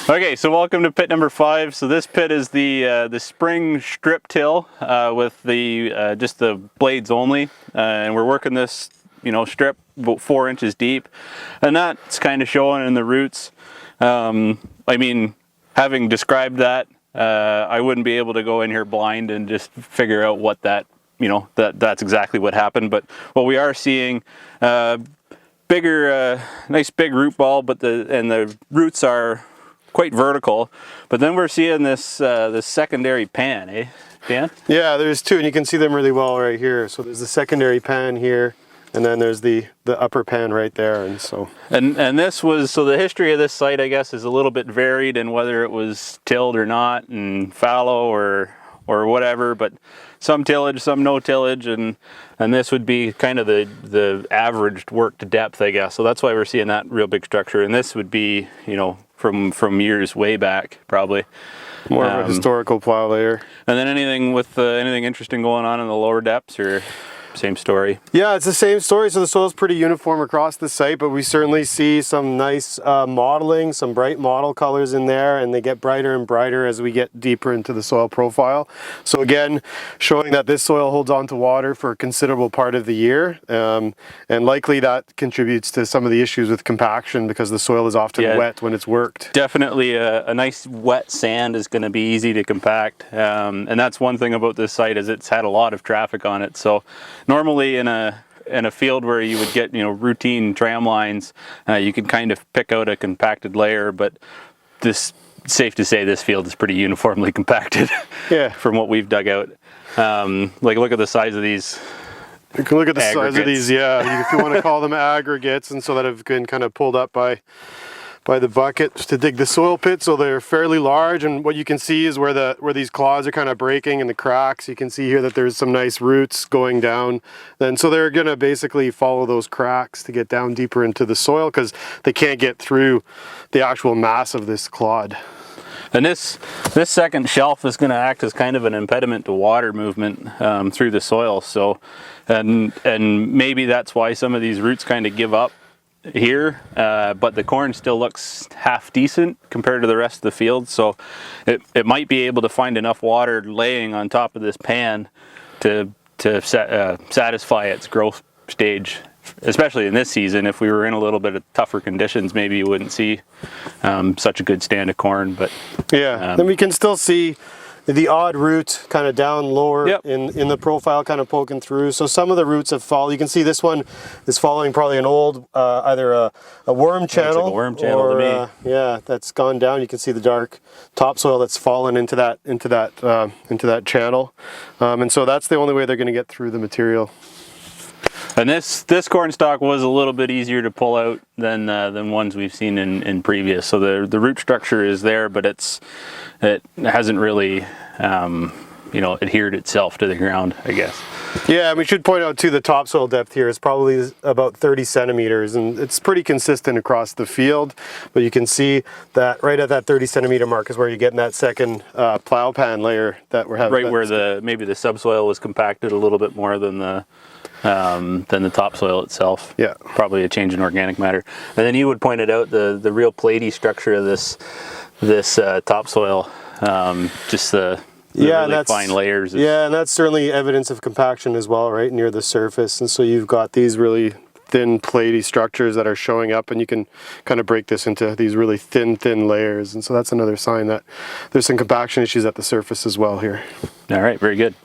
Okay, so welcome to pit number 5. So this pit is the spring strip till with the just the blades only, and we're working this strip about 4 inches deep, and that's kind of showing in the roots. I mean, having described that, I wouldn't be able to go in here blind and just figure out what that that's exactly what happened. But what we are seeing, bigger, nice big root ball, but the roots are quite vertical, but then we're seeing this this secondary pan, eh, Dan? Yeah, there's two, and you can see them really well right here. So there's the secondary pan here, and then there's the upper pan right there, and so. And this was, so the history of this site, I guess, is a little bit varied in whether it was tilled or not, and fallow or whatever, but some tillage, some no tillage, and this would be kind of the averaged worked depth, I guess. So that's why we're seeing that real big structure, and this would be, from years way back, probably. More of a historical plow layer. And then anything with anything interesting going on in the lower depths, or same story? Yeah, it's the same story. So the soil's pretty uniform across the site, but we certainly see some nice modeling, some bright mottle colors in there, and they get brighter and brighter as we get deeper into the soil profile. So again, showing that this soil holds on to water for a considerable part of the year, and likely that contributes to some of the issues with compaction because the soil is often wet when it's worked. Definitely a nice wet sand is going to be easy to compact, and that's one thing about this site, is it's had a lot of traffic on it. So normally in a field where you would get routine tram lines, you can kind of pick out a compacted layer, but this, safe to say, this field is pretty uniformly compacted. Yeah. From what we've dug out. Like, look at the size of these. You can look at the size of these, yeah, if you want to call them aggregates, and so that have been kind of pulled up by the bucket to dig the soil pit. So they're fairly large, and what you can see is where these claws are kind of breaking in the cracks. You can see here that there's some nice roots going down, and so they're going to basically follow those cracks to get down deeper into the soil because they can't get through the actual mass of this clod. And this second shelf is going to act as kind of an impediment to water movement through the soil. So, and maybe that's why some of these roots kind of give up here, but the corn still looks half decent compared to the rest of the field. So it might be able to find enough water laying on top of this pan to satisfy its growth stage, especially in this season. If we were in a little bit of tougher conditions, maybe you wouldn't see such a good stand of corn. But yeah, then we can still see the odd root kind of down lower in the profile, kind of poking through. So some of the roots have fallen. You can see this one is following probably an old either a worm channel, like a worm channel or to me. Yeah, that's gone down. You can see the dark topsoil that's fallen into that channel, and so that's the only way they're going to get through the material. And this corn stalk was a little bit easier to pull out than ones we've seen in previous. So the root structure is there, but it hasn't really adhered itself to the ground, I guess. Yeah, and we should point out too, the topsoil depth here is probably about 30 centimeters, and it's pretty consistent across the field. But you can see that right at that 30 centimeter mark is where you're getting that second plow pan layer that we're having. Right where maybe the subsoil was compacted a little bit more than the topsoil itself. Yeah, probably a change in organic matter. And then you would point it out, the real platy structure of this topsoil, just the really fine layers. Yeah, and that's certainly evidence of compaction as well, right near the surface. And so you've got these really thin platy structures that are showing up, and you can kind of break this into these really thin layers. And so that's another sign that there's some compaction issues at the surface as well here. All right, very good.